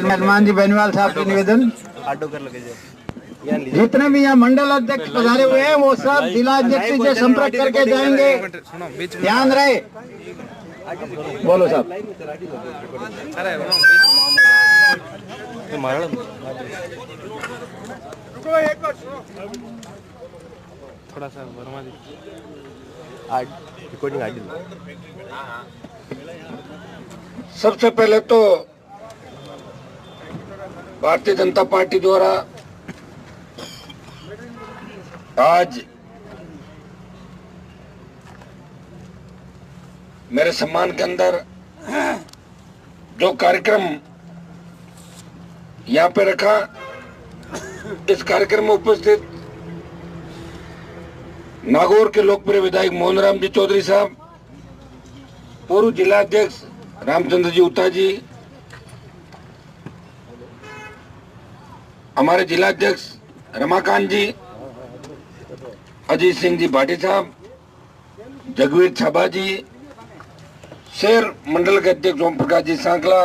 हनुमान जी बेनीवाल साहब के निवेदन, जितने भी यहाँ मंडल अध्यक्ष पधारे हुए हैं वो सब जिला अध्यक्ष से संपर्क करके जाएंगे। ध्यान रहे। बोलो साहब। थोड़ा सा वर्मा जी रिकॉर्डिंग आगे। सबसे पहले तो भारतीय जनता पार्टी द्वारा आज मेरे सम्मान के अंदर जो कार्यक्रम यहाँ पे रखा, इस कार्यक्रम में उपस्थित नागौर के लोकप्रिय विधायक मोहन राम जी चौधरी साहब, पूर्व जिला अध्यक्ष रामचंद्र जी उता जी, हमारे जिला अध्यक्ष रमाकांत जी, अजीत सिंह जी भाटी साहब, जगवीर छाबा जी, शहर मंडल के अध्यक्ष ओम प्रकाश जी सांकला,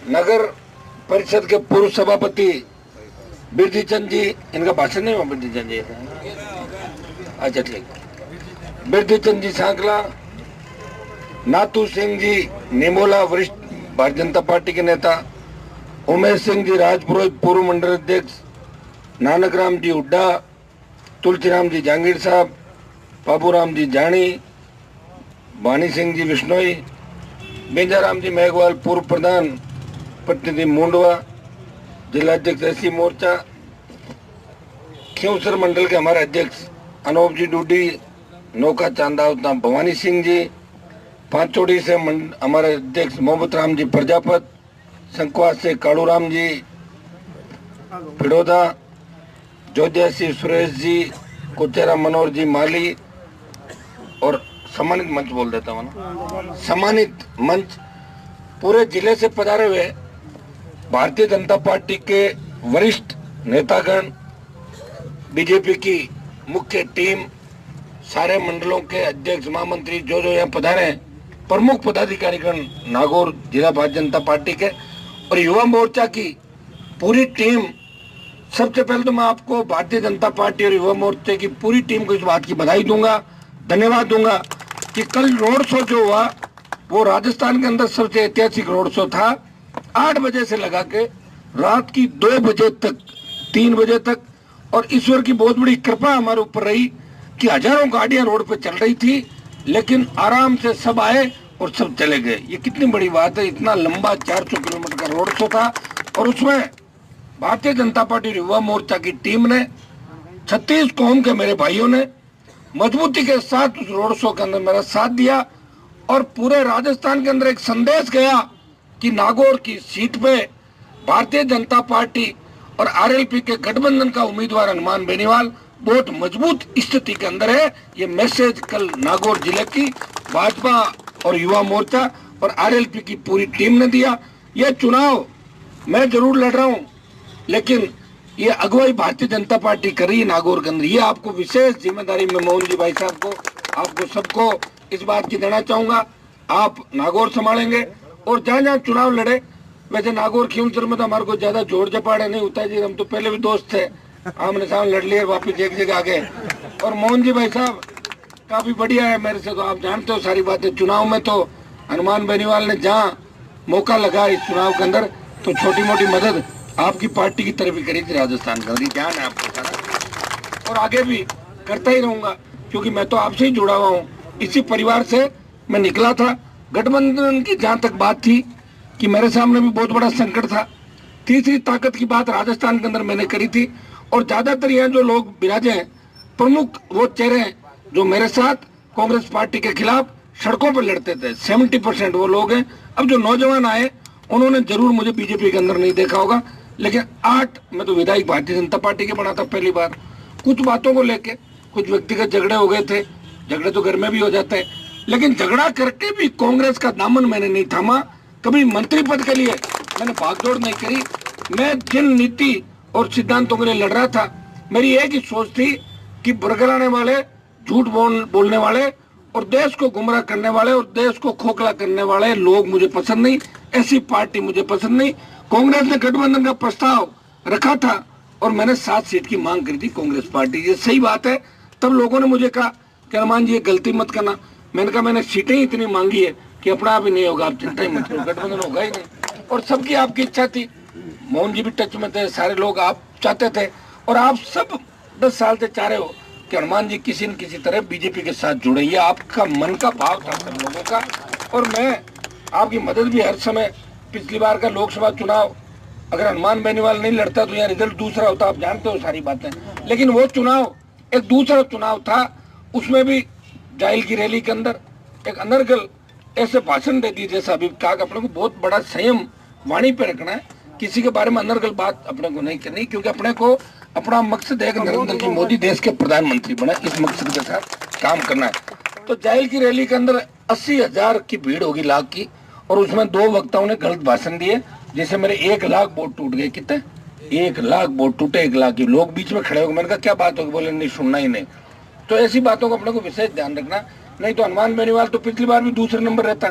नगर परिषद के पूर्व सभापति बिरदी चंद जी, इनका भाषण नहीं हुआ बिरदी चंद जी, अच्छा ठीक, बिरदी चंद जी सांकला, नातू सिंह जी निमोला वरिष्ठ भारतीय जनता पार्टी के नेता, उमेश सिंह जी राजपुरोहित पूर्व मंडल अध्यक्ष, नानक राम जी हुड्डा, तुलसीराम जी जहांगीर साहब, बाबूराम जी जानी, वाणी सिंह जी बिश्नोई, बेंजाराम जी मेघवाल पूर्व प्रधान प्रतिनिधि मुंडवा, जिला अध्यक्ष एसी मोर्चा, खियोसर मंडल के हमारे अध्यक्ष अनूप जी डूडी, नौका चांदावता भवानी सिंह जी, पांचोड़ी से हमारे अध्यक्ष मोहम्मद राम जी प्रजापत, संकवास से कालूराम जी पिड़ोदा, जोधिया से सुरेश जी, कुचेरा मनोहर जी माली और सम्मानित मंच बोल देता हूँ ना, सम्मानित मंच पूरे जिले से पधारे हुए भारतीय जनता पार्टी के वरिष्ठ नेतागण, बीजेपी की मुख्य टीम, सारे मंडलों के अध्यक्ष महामंत्री जो यहाँ पधारे हैं, प्रमुख पदाधिकारीगण नागौर जिला भारतीय जनता पार्टी के और युवा मोर्चा की पूरी टीम। सबसे पहले तो मैं आपको भारतीय जनता पार्टी और युवा मोर्चे की पूरी टीम को इस बात की बधाई दूंगा, धन्यवाद दूंगा कि कल रोड शो जो हुआ वो राजस्थान के अंदर सबसे ऐतिहासिक रोड शो था। 8 बजे से लगा के रात की 2 बजे तक, 3 बजे तक, और ईश्वर की बहुत बड़ी कृपा हमारे ऊपर रही कि हजारों गाड़ियां रोड पे चल रही थी, लेकिन आराम से सब आए और सब चले गए। ये कितनी बड़ी बात है। इतना लंबा 400 किलोमीटर का रोड शो था और उसमें भारतीय जनता पार्टी युवा मोर्चा की टीम ने, 36 कौम के मेरे भाइयों ने मजबूती के साथ उस रोड शो के अंदर मेरा साथ दिया और पूरे राजस्थान के अंदर एक संदेश गया कि नागौर की सीट पे भारतीय जनता पार्टी और आरएलपी के गठबंधन का उम्मीदवार हनुमान बेनीवाल बहुत मजबूत स्थिति के अंदर है। ये मैसेज कल नागौर जिले की भाजपा और युवा मोर्चा और आरएलपी की पूरी टीम ने दिया। यह चुनाव मैं जरूर लड़ रहा हूँ, लेकिन ये अगुवाई भारतीय जनता पार्टी कर रही है नागौर के अंदर। ये आपको विशेष जिम्मेदारी में मोहन जी भाई साहब को, आपको सबको इस बात की देना चाहूंगा। आप नागौर संभालेंगे और जहाँ जहाँ चुनाव लड़े, वैसे नागौर खियोसर में तो हमारे को ज्यादा जोड़ जपाड़े नहीं होता जी, हम तो पहले भी दोस्त थे, आमने सामने लड़ लिए, वापिस एक जगह आ गए। और मोहन जी भाई साहब काफी बढ़िया है मेरे से, तो आप जानते हो सारी बातें। चुनाव में तो हनुमान बेनीवाल ने जहाँ मौका लगा इस चुनाव के अंदर तो छोटी मोटी मदद आपकी पार्टी की तरफ ही करी थी राजस्थान के अंदर, ध्यान है आपको सारा, और आगे भी करता ही रहूंगा क्योंकि मैं तो आपसे ही जुड़ा हुआ हूँ। इसी परिवार से मैं निकला था। गठबंधन की जहाँ तक बात थी कि मेरे सामने भी बहुत बड़ा संकट था, तीसरी ताकत की बात राजस्थान के अंदर मैंने करी थी। और ज्यादातर यहाँ जो लोग विराजे हैं, प्रमुख वो चेहरे हैं जो मेरे साथ कांग्रेस पार्टी के खिलाफ सड़कों पर लड़ते थे, 70% वो लोग हैं। अब जो नौजवान आए उन्होंने जरूर मुझे बीजेपी के अंदर नहीं देखा होगा, लेकिन 8 मैं तो विधायक भारतीय जनता पार्टी के बना था पहली बार। कुछ बातों को लेके कुछ व्यक्तिगत झगड़े हो गए थे, झगड़े तो घर में भी हो जाते हैं, लेकिन झगड़ा करके भी कांग्रेस का दामन मैंने नहीं थामा। कभी मंत्री पद के लिए मैंने भागदौड़ नहीं करी। मैं जिन नीति और सिद्धांतों के लिए लड़ रहा था, मेरी एक ही सोच थी कि बरगलाने वाले, झूठ बोलने वाले और देश को गुमराह करने वाले और देश को खोखला करने वाले लोग मुझे पसंद नहीं। ऐसी पार्टी मुझे पसंद नहीं। कांग्रेस ने गठबंधन का प्रस्ताव रखा था और मैंने 7 सीट की मांग करी थी कांग्रेस पार्टी, ये सही बात है। तब लोगों ने मुझे कहा कि हनुमान जी ये गलती मत करना। मैंने कहा मैंने सीटें ही इतनी मांगी है कि अपना आप ही नहीं होगा, आप चिंता ही मत करो, गठबंधन होगा ही नहीं। और सबकी आपकी इच्छा थी, मोहन जी भी टच में थे, सारे लोग आप चाहते थे और आप सब 10 साल से चाह रहे हो कि हनुमान जी किसी न किसी तरह बीजेपी के साथ जुड़े। ये आपका मन का भाव था सब लोगों का और मैं आपकी मदद भी हर समय। पिछली बार का लोकसभा चुनाव अगर हनुमान बेनीवाल नहीं लड़ता तो यहाँ रिजल्ट दूसरा होता, आप जानते हो सारी बातें। लेकिन वो चुनाव एक दूसरा चुनाव था, उसमें भी जाहिल की रैली के अंदर एक अनर्गल ऐसे भाषण दे दी जैसा अभी कहा, अपने को बहुत बड़ा संयम वाणी पे रखना है, किसी के बारे में अनर्गल बात अपने को नहीं करनी, क्योंकि अपने को अपना मकसद है कि नरेंद्र जी मोदी देश के प्रधानमंत्री बने, इस मकसद के साथ काम करना है। तो जाहिल की रैली के अंदर 80,000 की भीड़ होगी, लाख की, और उसमें 2 वक्ताओं ने गलत भाषण दिए जिससे मेरे 1 लाख वोट टूट गए। कितने? 1 लाख वोट टूटे, 1 लाख की। लोग बीच में खड़े हो गए, मैंने कहा क्या बात होगी, बोले नहीं सुनना ही नहीं। तो ऐसी बातों को अपने को विशेष ध्यान रखना, नहीं तो हनुमान बेनीवाल तो पिछली बार भी दूसरे नंबर रहता,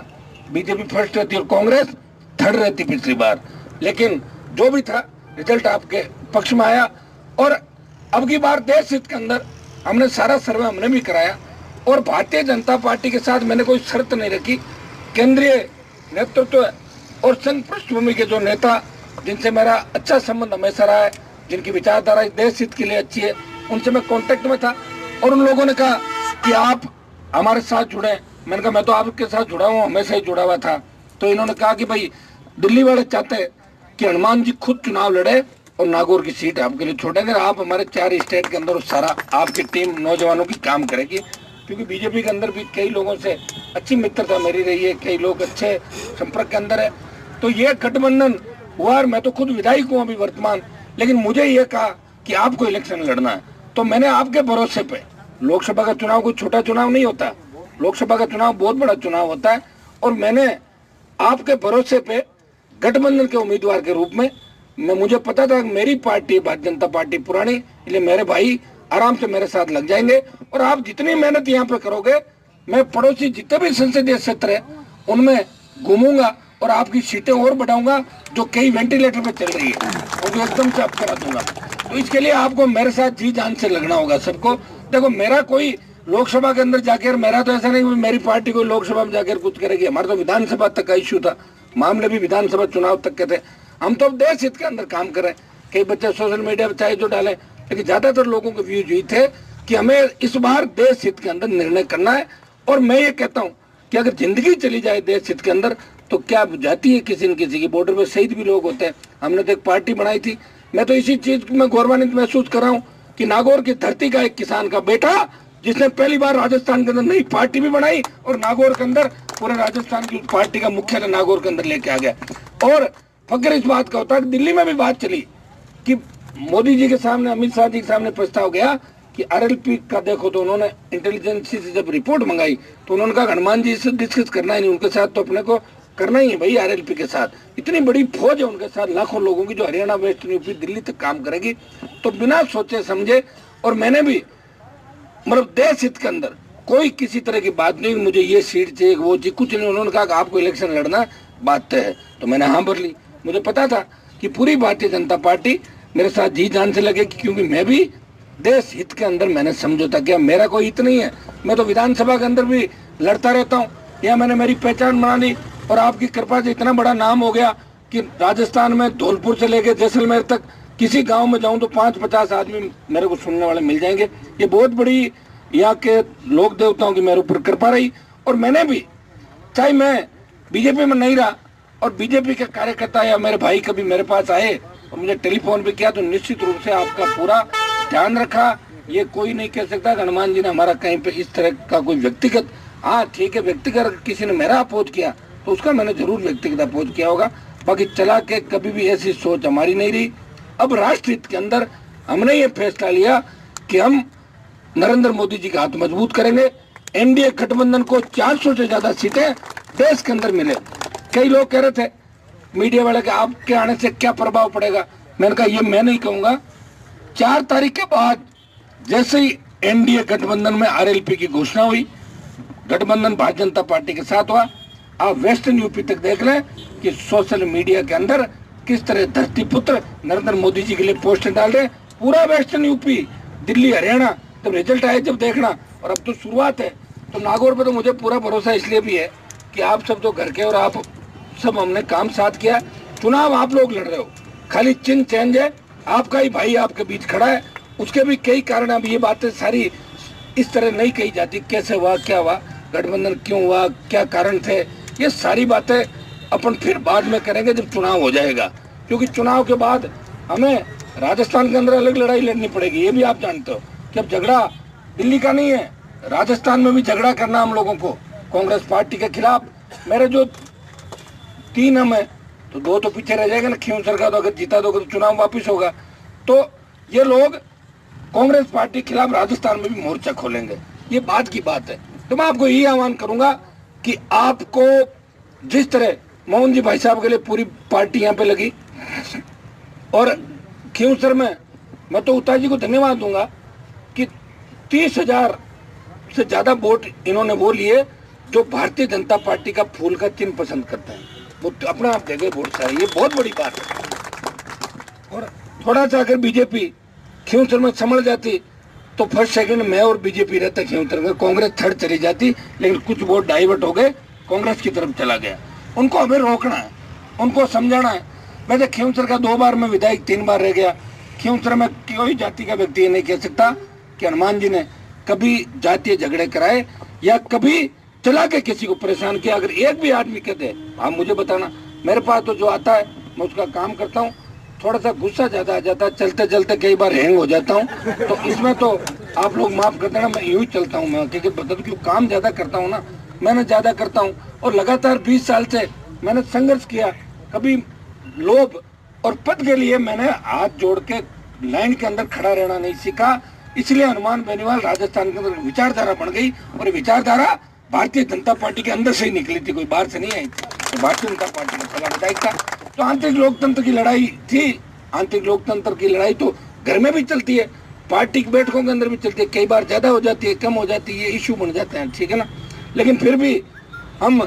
बीजेपी फर्स्ट रहती और कांग्रेस थर्ड रहती पिछली बार। लेकिन जो भी था रिजल्ट आपके पक्ष में आया और अब की बार देश हित के अंदर हमने सारा सर्वे हमने भी कराया और भारतीय जनता पार्टी के साथ मैंने कोई शर्त नहीं रखी। केंद्रीय नेतृत्व और संघ पृष्ठभूमि के जो नेता जिनसे मेरा अच्छा संबंध हमेशा रहा है, जिनकी विचारधारा देश हित के लिए अच्छी है, उनसे मैं कांटेक्ट में था और उन लोगों ने कहा कि आप हमारे साथ जुड़े। मैंने कहा मैं तो आपके साथ जुड़ा हूँ, हमेशा ही जुड़ा हुआ था। तो इन्होंने कहा कि भाई दिल्ली वाले चाहते हैं कि हनुमान जी खुद चुनाव लड़े और नागौर की सीट आपके लिए छोड़ेंगे, आप हमारे 4 स्टेट के अंदर सारा आपकी टीम नौजवानों की काम करेगी, क्योंकि बीजेपी के अंदर भी कई लोगों से अच्छी मित्रता मेरी रही है, कई लोग अच्छे संपर्क के अंदर है। तो ये गठबंधन हुआ और मैं तो खुद विधायक हूँ अभी वर्तमान, लेकिन मुझे ये कहा कि आपको इलेक्शन लड़ना है। तो मैंने आपके भरोसे पे, लोकसभा का चुनाव कोई छोटा चुनाव नहीं होता, लोकसभा का चुनाव बहुत बड़ा चुनाव होता है, और मैंने आपके भरोसे पे गठबंधन के उम्मीदवार के रूप में, मुझे पता था कि मेरी पार्टी भारतीय जनता पार्टी पुरानी, इसलिए मेरे भाई आराम से मेरे साथ लग जाएंगे और आप जितनी मेहनत यहाँ पे करोगे, मैं पड़ोसी जितने भी संसदीय क्षेत्र है उनमें घूमूंगा और आपकी सीटें और बढ़ाऊंगा, जो कई वेंटिलेटर पे चल रही है वो एकदम से आप करा दूंगा। तो इसके लिए आपको मेरे साथ जी जान से लगना होगा सबको। देखो मेरा कोई लोकसभा के अंदर जाकर, मेरा तो ऐसा नहीं कि मेरी पार्टी कोई लोकसभा में जाकर कुछ करेगी, हमारा तो विधानसभा तक का इश्यू था, मामले भी विधानसभा चुनाव तक के थे। हम तो अब देश हित के अंदर काम कर रहे हैं। कई बच्चे सोशल मीडिया पर चाहे जो डालें, लेकिन ज्यादातर लोगों के व्यूज यही थे कि हमें इस बार देश हित के अंदर निर्णय करना है। और मैं ये कहता हूँ कि अगर जिंदगी चली जाए देश हित के अंदर तो क्या जाती है किसी न किसी की, बॉर्डर पे शहीद भी लोग होते हैं। हमने तो एक पार्टी बनाई थी, मैं तो इसी चीज में गौरवान्वित महसूस कर रहा हूँ कि नागौर की धरती का एक किसान का बेटा जिसने पहली बार राजस्थान के अंदर नई पार्टी भी बनाई और नागौर के अंदर पूरे राजस्थान की पार्टी का मुख्यालय नागौर के अंदर लेके आ गया। और फक्र इस बात का होता है कि दिल्ली में भी बात चली कि मोदी जी के सामने, अमित शाह जी के सामने प्रस्ताव गया कि आरएलपी का देखो, तो उन्होंने इंटेलिजेंस से जब रिपोर्ट मंगाई तो उन्होंने कहा हनुमान जी से डिस्कस करना ही नहीं, उनके साथ तो अपने को करना ही है भाई। आरएलपी के साथ इतनी बड़ी फौज है उनके साथ, लाखों लोगों की, जो हरियाणा, वेस्ट यूपी, दिल्ली तक काम करेगी। तो बिना सोचे समझे, और मैंने भी मतलब देश हित के अंदर कोई किसी तरह की बात नहीं, मुझे ये सीट चाहिए वो चाहिए, कुछ नहीं। उन्होंने कहा कि आपको इलेक्शन लड़ना, बात तय है, तो मैंने हाँ भर ली। मुझे पता था कि पूरी भारतीय जनता पार्टी मेरे साथ जी जान से लगेगी, क्योंकि मैं भी देश हित के अंदर मैंने समझौता किया। मेरा कोई हित नहीं है, मैं तो विधानसभा के अंदर भी लड़ता रहता हूँ, या मैंने मेरी पहचान बना ली और आपकी कृपा से इतना बड़ा नाम हो गया कि राजस्थान में धौलपुर से लेके जैसलमेर तक किसी गांव में जाऊं तो 5-50 आदमी मेरे को सुनने वाले मिल जाएंगे। ये बहुत बड़ी यहाँ के लोक देवताओं की मेरे ऊपर कृपा रही। और मैंने भी, चाहे मैं बीजेपी में नहीं रहा और बीजेपी के कार्यकर्ता या मेरे भाई कभी मेरे पास आए और मुझे टेलीफोन पे किया, तो निश्चित रूप से आपका पूरा ध्यान रखा। ये कोई नहीं कह सकता कि हनुमान जी ने हमारा कहीं पे इस तरह का कोई व्यक्तिगत, हाँ ठीक है, व्यक्तिगत किसी ने मेरा अपोज किया तो उसका मैंने जरूर व्यक्तिगत अपोज किया होगा, बाकी चला के कभी भी ऐसी सोच हमारी नहीं रही। अब राष्ट्र हित के अंदर हमने ये फैसला लिया कि हम नरेंद्र मोदी जी का हाथ मजबूत करेंगे, एनडीए गठबंधन को 400 से ज्यादा सीटें देश के अंदर मिले। कई लोग कह रहे थे मीडिया वाले के आपके आने से क्या प्रभाव पड़ेगा, मैंने कहा ये मैं नहीं कहूंगा। 4 तारीख के बाद जैसे ही एनडीए गठबंधन में आरएलपी की घोषणा हुई, गठबंधन भारतीय जनता पार्टी के साथ हुआ, आप वेस्टर्न यूपी तक देख लें कि सोशल मीडिया के अंदर किस तरह धरती पुत्र नरेंद्र मोदी जी के लिए पोस्टर डाल रहे हैं। पूरा वेस्टर्न यूपी, दिल्ली, हरियाणा, जब रिजल्ट आए जब देखना, और अब तो शुरुआत है। तो नागौर पे तो मुझे पूरा भरोसा इसलिए भी है कि आप सब तो घर के और आप सब हमने काम साथ किया। चुनाव आप लोग लड़ रहे हो, खाली चिन्ह चेंज है, आपका ही भाई आपके बीच खड़ा है। उसके भी कई कारण, अब ये बातें सारी इस तरह नहीं कही जाती, कैसे हुआ, क्या हुआ, गठबंधन क्यों हुआ, क्या कारण थे, ये सारी बातें अपन फिर बाद में करेंगे जब चुनाव हो जाएगा। क्योंकि चुनाव के बाद हमें राजस्थान के अंदर अलग लड़ाई लड़नी पड़ेगी, ये भी आप जानते हो कि अब झगड़ा दिल्ली का नहीं है, राजस्थान में भी झगड़ा करना हम लोगों को कांग्रेस पार्टी के खिलाफ। मेरे जो 3 हम है तो 2 तो पीछे रह जाएगा ना, खींवसर का तो अगर जीता दोगे तो चुनाव वापिस होगा। तो ये लोग कांग्रेस पार्टी के खिलाफ राजस्थान में भी मोर्चा खोलेंगे, ये बात की बात है। तो मैं आपको यही आह्वान करूंगा कि आपको जिस तरह मोहन जी भाई साहब के लिए पूरी पार्टी यहाँ पे लगी, और खींवसर में मैं तो उता जी को धन्यवाद दूंगा कि 30,000 से ज्यादा वोट इन्होंने वो लिए जो भारतीय जनता पार्टी का फूल का चिन्ह पसंद करते हैं, वो अपने आप देखे वोट सारे, ये बहुत बड़ी बात है। और थोड़ा सा अगर बीजेपी खींवसर में संभल जाती तो फर्स्ट सेकंड मैं और बीजेपी रहता खींवसर में, कांग्रेस थर्ड चली जाती, लेकिन कुछ वोट डाइवर्ट हो गए, कांग्रेस की तरफ चला गया। उनको हमें रोकना है, उनको समझाना है। वैसे खींवसर का 2 बार में विधायक 3 बार रह गया। खींवसर में कोई जाति का व्यक्ति ये नहीं कह सकता कि हनुमान जी ने कभी जातीय झगड़े कराए या कभी चला के किसी को परेशान किया। अगर एक भी आदमी कहते आप मुझे बताना, मेरे पास तो जो आता है मैं उसका काम करता हूँ। थोड़ा सा गुस्सा ज्यादा आ जाता है, चलते चलते कई बार हैंग हो जाता हूँ, तो इसमें तो आप लोग माफ कर देना, मैं यूं ही चलता हूँ। मैं क्योंकि बता क्यों काम ज्यादा करता हूँ ना, मेहनत ज्यादा करता हूँ, और लगातार 20 साल से मैंने संघर्ष किया। कभी लोभ और पद के लिए मैंने हाथ जोड़ के लाइन के अंदर खड़ा रहना नहीं सीखा। इसलिए हनुमान बेनीवाल राजस्थान के अंदर विचारधारा बन गई, और विचारधारा भारतीय जनता पार्टी के अंदर से ही निकली थी, कोई बाहर से नहीं आई थी। तो भारतीय जनता पार्टी का चला विधायक था। तो आंतरिक लोकतंत्र की लड़ाई थी, आंतरिक लोकतंत्र की लड़ाई तो घर में भी चलती है, पार्टी की बैठकों के अंदर भी चलती है, कई बार ज्यादा हो जाती है, कम हो जाती है, ये इशू बन जाते हैं, ठीक है ना। लेकिन फिर भी हम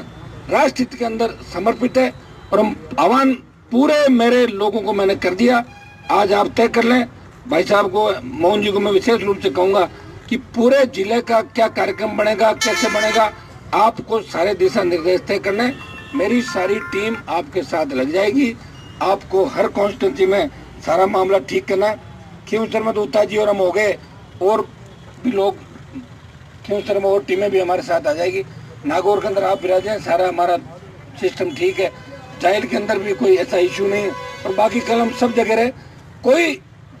राष्ट्र हित के अंदर समर्पित है, और हम आह्वान पूरे मेरे लोगों को मैंने कर दिया। आज आप तय कर लें, भाई साहब को, मोहन जी को मैं विशेष रूप से कहूंगा कि पूरे जिले का क्या कार्यक्रम बनेगा, कैसे बनेगा, आपको सारे दिशा निर्देश तय करने। मेरी सारी टीम आपके साथ लग जाएगी, आपको हर कॉन्स्टिट्यूंसी में सारा मामला ठीक करना। खींवसर में तो उता जी और हम हो गए, और भी लोग खींवसर में और टीमें भी हमारे साथ आ जाएगी। नागौर के अंदर आप विराजे, सारा हमारा सिस्टम ठीक है, जाहिल के अंदर भी कोई ऐसा इशू नहीं है, और बाकी कल हम सब जगह रहे, कोई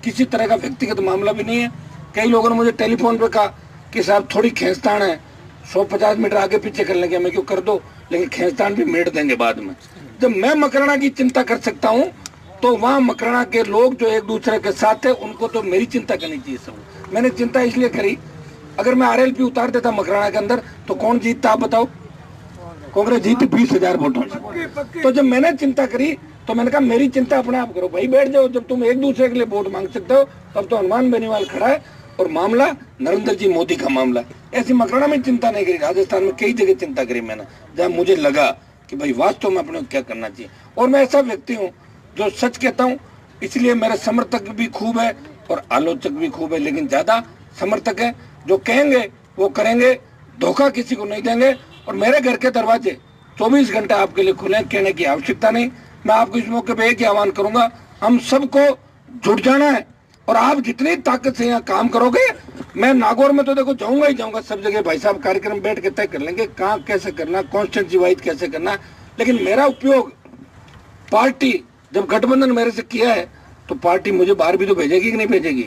किसी तरह का व्यक्तिगत मामला भी नहीं है। कई लोगों ने मुझे टेलीफोन पे कहा कि साहब थोड़ी खींचतान है, 150 मीटर आगे पीछे कर लेंगे, मैं क्यों कर दो, लेकिन खींचतान भी मेट देंगे बाद में। जब मैं मकराना की चिंता कर सकता हूँ तो वहाँ मकराना के लोग जो एक दूसरे के साथ है उनको तो मेरी चिंता करनी चाहिए। सब मैंने चिंता इसलिए करी, अगर मैं RLP उतार देता मकराना के अंदर तो कौन जीतता आप बताओ? कांग्रेस जीती 20,000 वोटों से। तो जब मैंने चिंता करी तो मैंने कहा मेरी चिंता अपने आप करो भाई, बैठ जाओ। जब तुम एक दूसरे के लिए वोट मांग सकते हो तब तो हनुमान बेनीवाल खड़ा है, और मामला नरेंद्र जी मोदी का मामला। ऐसी मकराना में चिंता नहीं करी, राजस्थान में कई जगह चिंता करी मैंने, जहाँ मुझे लगा कि भाई वास्तव में अपने क्या करना चाहिए। और मैं ऐसा व्यक्ति हूँ जो सच कहता हूँ, इसलिए मेरे समर्थक भी खूब है और आलोचक भी खूब है, लेकिन ज्यादा समर्थक है। जो कहेंगे वो करेंगे, धोखा किसी को नहीं देंगे। और मेरे घर के दरवाजे 24 घंटे आपके लिए खुले, कहने की आवश्यकता नहीं। मैं आपको इस मौके पे एक ही आह्वान करूंगा, हम सबको जुट जाना है, और आप जितनी ताकत से यहाँ काम करोगे, मैं नागौर में तो देखो जाऊंगा ही जाऊंगा, सब जगह भाई साहब कार्यक्रम बैठ के तय कर लेंगे कहाँ कैसे करना, कॉन्स्टिट्यूंसी वाइज कैसे करना। लेकिन मेरा उपयोग पार्टी जब गठबंधन मेरे से किया है तो पार्टी मुझे बाहर भी तो भेजेगी कि नहीं भेजेगी?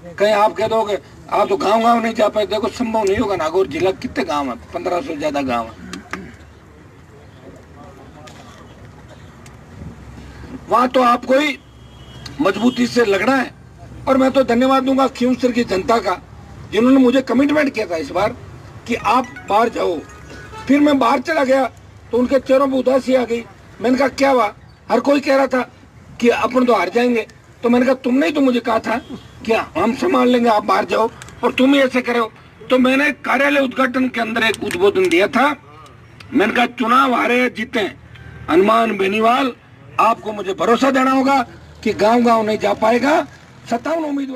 कहीं आप कह दोगे आप तो गाँव गाँव नहीं जा पाए, देखो संभव नहीं होगा। नागौर जिला कितने गाँव है? 1500 से ज्यादा गाँव है। वहां तो आपको ही मजबूती से लगना है। और मैं तो धन्यवाद दूंगा खींवसर की जनता का, जिन्होंने मुझे कमिटमेंट किया था इस बार कि आप बाहर जाओ। फिर मैं बाहर चला गया तो उनके चेहरों पर उदासी आ गई। मैंने कहा क्या हुआ? हर कोई कह रहा था कि अपन तो हार जाएंगे। तो मैंने कहा तुमने ही तो मुझे कहा था कि हम संभाल लेंगे, आप बाहर जाओ, और तुम ही ऐसे करे हो। तो मैंने कार्यालय उद्घाटन के अंदर एक उद्बोधन दिया था मैंने कहा चुनाव हारे या जीते, हनुमान बेनीवाल आपको मुझे भरोसा देना होगा कि गांव-गांव नहीं जा पाएगा। 57 उम्मीदवार